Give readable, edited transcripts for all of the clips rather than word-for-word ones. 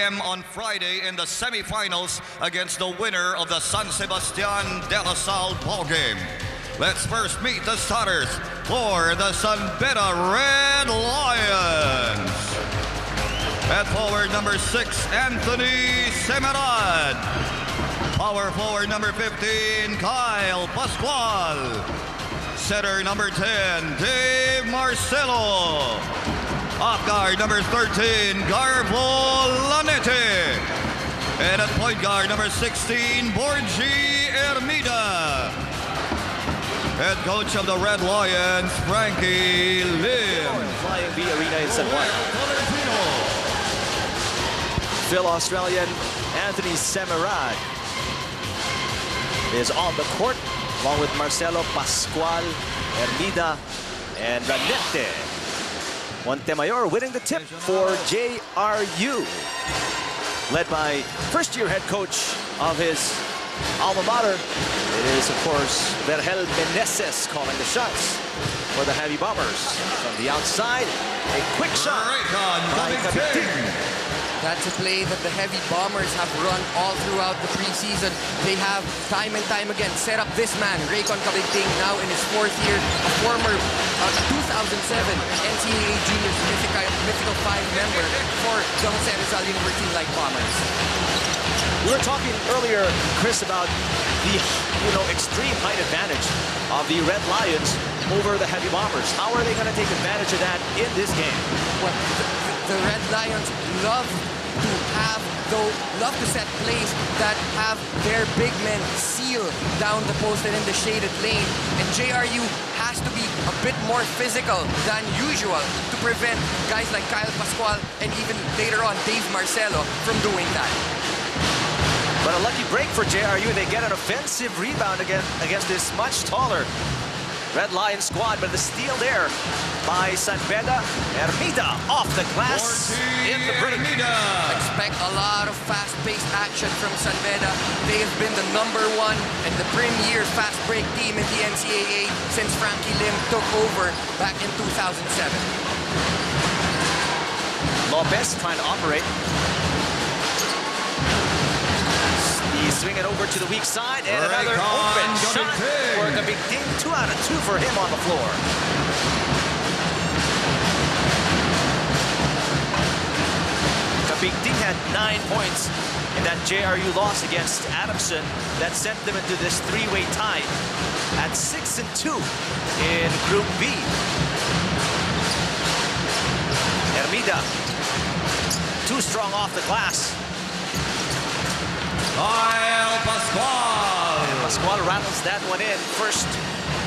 p.m. on Friday in the semifinals against the winner of the San Sebastian de la Salle ball game. Let's first meet the starters for the San Beda Red Lions. At forward number 6, Anthony Semerad. Power forward number 15, Kyle Pascual. Center number 10, Dave Marcelo. Off guard number 13, Garbo Lanete. And at point guard number 16, Borgi Ermida. Head coach of the Red Lions, Frankie Lim. Flying V Arena in San Juan. Phil Australian Anthony Semerad is on the court, along with Marcelo, Pascual, Ermida, and Ranete. Montemayor winning the tip for JRU, led by first-year head coach of his alma mater. It is, of course, Vergel Meneses calling the shots for the Heavy Bombers. From the outside, a quick shot by Kabigting. That's a play that the Heavy Bombers have run all throughout the preseason. They have time and time again set up this man, Raycon Kabigting, now in his 4th year, a former 2007 NCAA Juniors Mythical 5 member for the Jose Rizal University Light Bombers. We were talking earlier, Chris, about the extreme height advantage of the Red Lions over the Heavy Bombers. How are they going to take advantage of that in this game? Well, the Red Lions love to set plays that have their big men seal down the post and in the shaded lane. And JRU has to be a bit more physical than usual to prevent guys like Kyle Pascual and even later on Dave Marcelo from doing that. But a lucky break for JRU. They get an offensive rebound against this much taller Red Lion squad, but the steal there by San Beda. Ermida off the glass in the break. Expect a lot of fast-paced action from San Beda. They have been the #1 and the premier fast break team in the NCAA since Frankie Lim took over back in 2007. Lopez trying to operate. He's swinging over to the weak side, and another open shot for Kabigting. 2 out of 2 for him on the floor. Kabigting had 9 points in that JRU loss against Adamson that sent them into this 3-way tie at 6-2 in Group B. Ermida, too strong off the glass. Kyle Pascual. And Pascual rattles that one in. First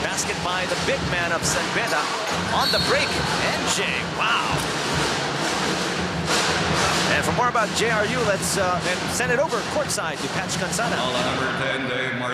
basket by the big man of San Beda on the break. NJ, wow. And for more about JRU, let's send it over courtside to Patch Cansana.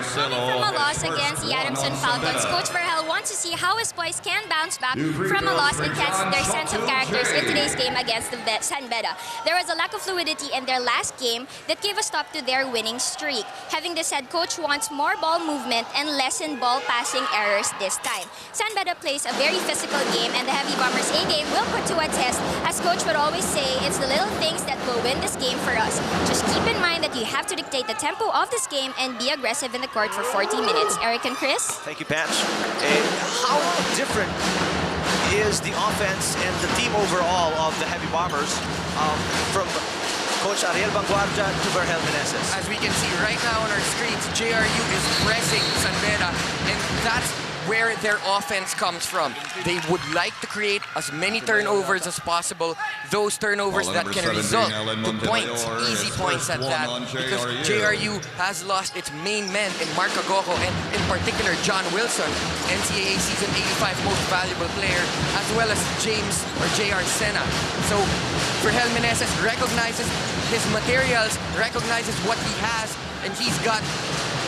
From a loss against the Adamson Falcons, Coach Vergel wants to see how his boys can bounce back from a loss and test their sense of characters in today's game against the San Beda. There was a lack of fluidity in their last game that gave a stop to their winning streak. Having this said, Coach wants more ball movement and lessen ball passing errors this time. San Beda plays a very physical game, and the Heavy Bombers A-game will put to a test. As Coach would always say, it's the little things that will win this game for us. Just keep in mind that you have to dictate the tempo of this game and be aggressive in the court for 40 minutes. Eric and Chris? Thank you, Patch. And how different is the offense and the team overall of the Heavy Bombers from Coach Ariel Banguardia to Vergel Meneses? As we can see right now on our screens, JRU is pressing San Beda, and that's where their offense comes from. They would like to create as many turnovers as possible, those turnovers that can result to points, easy points at that, because JRU has lost its main men in Mark Agojo and in particular John Wilson, NCAA Season 85 most valuable player, as well as James or JR Sena. So Vergel Meneses recognizes his materials, recognizes what he has, and he's got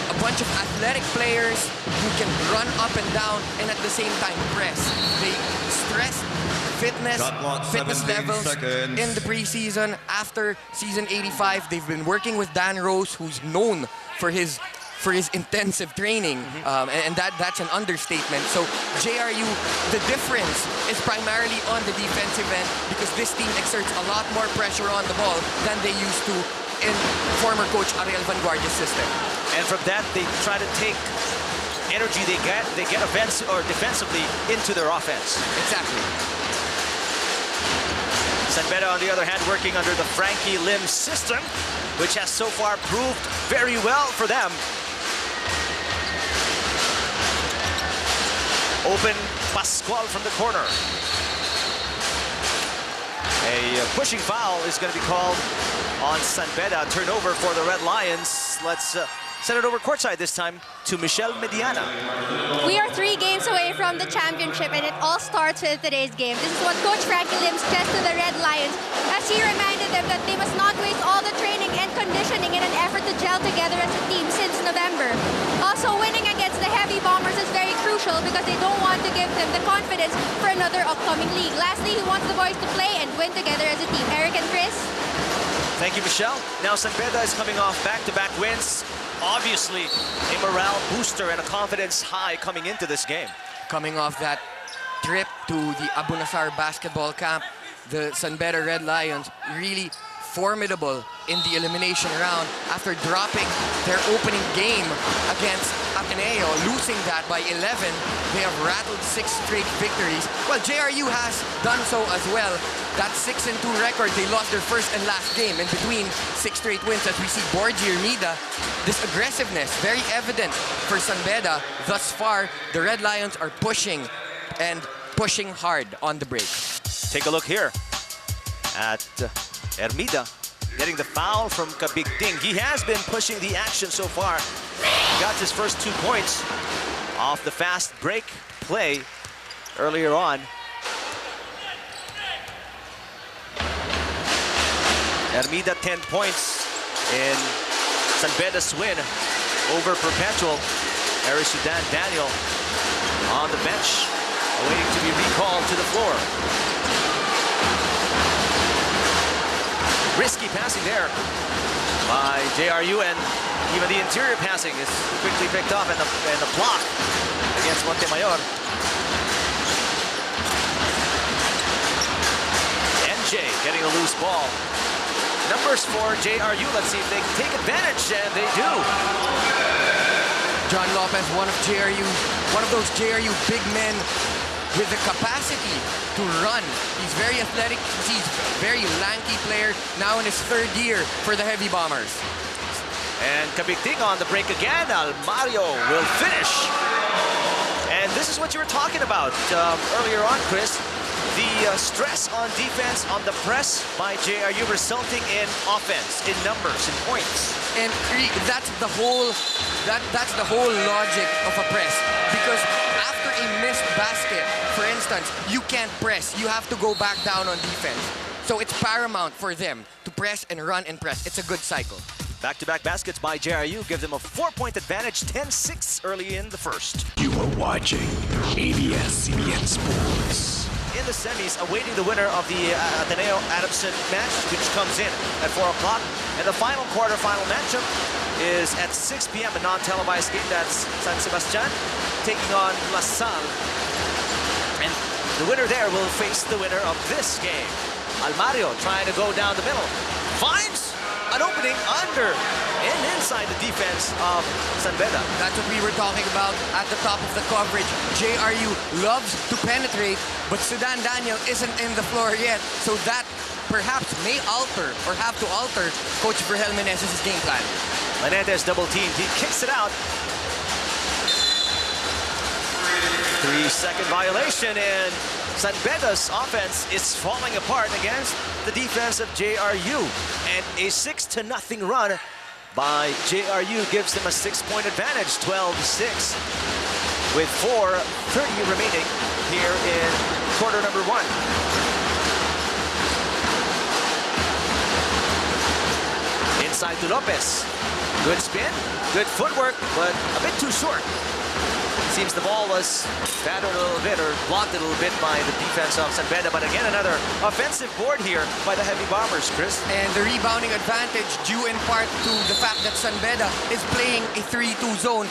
a bunch of athletic players who can run up and down and at the same time press. They stress fitness levels in the preseason. After season 85, they've been working with Dan Rose, who's known for his for his intensive training, and that's an understatement. So JRU, the difference is primarily on the defensive end because this team exerts a lot more pressure on the ball than they used to in former coach Ariel Vanguardia's system. And from that, they try to take energy they get defensively into their offense. Exactly. San Beda, on the other hand, working under the Frankie Lim system, which has so far proved very well for them. Open Pascual from the corner. A pushing foul is going to be called on San Beda. Turnover for the Red Lions. Let's send it over courtside this time to Michelle Mediana. We are 3 games away from the championship, and it all starts with today's game. This is what Coach Frankie Lim stressed to the Red Lions as he reminded them that they must not waste all the training and conditioning in an effort to gel together as a team since November. Also, winning against the Heavy Bombers is very crucial because they don't want to give them the confidence for another upcoming league. Lastly, he wants the boys to play and win together as a team. Eric and Chris? Thank you, Michelle. Now San Beda is coming off back-to-back wins. Obviously, a morale booster and a confidence high coming into this game. Coming off that trip to the Abu Nassar basketball camp, the San Beda Red Lions really formidable in the elimination round after dropping their opening game against Ateneo, losing that by 11. They have rattled 6 straight victories. Well, JRU has done so as well. That 6-2 record, they lost their first and last game in between 6 straight wins. As we see Borgi Mida, this aggressiveness very evident for San Beda. Thus far, the Red Lions are pushing and pushing hard on the break. Take a look here at Hermida getting the foul from Kabigding. He has been pushing the action so far. He got his first 2 points off the fast break play earlier on. Hermida 10 points in San Beda's win over Perpetual. Arisudan Daniel on the bench, waiting to be recalled to the floor. Risky passing there by JRU, and even the interior passing is quickly picked up, and the block against Montemayor. NJ getting a loose ball. Numbers for JRU, let's see if they can take advantage, and they do. John Lopez, one of those JRU big men with the capacity to run. He's very athletic, he's a very lanky player, now in his 3rd year for the Heavy Bombers. And Kabigding on the break again. Almario will finish. And this is what you were talking about earlier on, Chris. The stress on defense on the press by JRU resulting in offense, in numbers, in points. And that's the whole logic of a press. Because after a missed basket, for instance, you can't press. You have to go back down on defense. So it's paramount for them to press and run and press. It's a good cycle. Back-to-back baskets by JRU give them a 4-point advantage, 10-6 early in the first. You are watching ABS-CBN Sports. In the semis, awaiting the winner of the Ateneo-Adamson match, which comes in at 4 o'clock. And the final quarterfinal matchup is at 6 p.m. a non-televised game. That's San Sebastian taking on La Salle. And the winner there will face the winner of this game. Almario trying to go down the middle. Finds an opening under and inside the defense of San Beda. That's what we were talking about at the top of the coverage. JRU loves to penetrate, but Sudan Daniel isn't in the floor yet. So that perhaps may alter or have to alter Coach Vergel Menezes' game plan. Menendez double teamed. He kicks it out. 3-second violation, and San Beda's offense is falling apart against the defense of JRU. And a 6-0 run by JRU gives them a 6-point advantage, 12-6, with 4:30 remaining here in quarter number 1. Inside to Lopez. Good spin, good footwork, but a bit too short. Seems the ball was battered a little bit or blocked a little bit by the defense of San Beda. But again, another offensive board here by the Heavy Bombers, Chris. And the rebounding advantage due in part to the fact that San Beda is playing a 3-2 zone.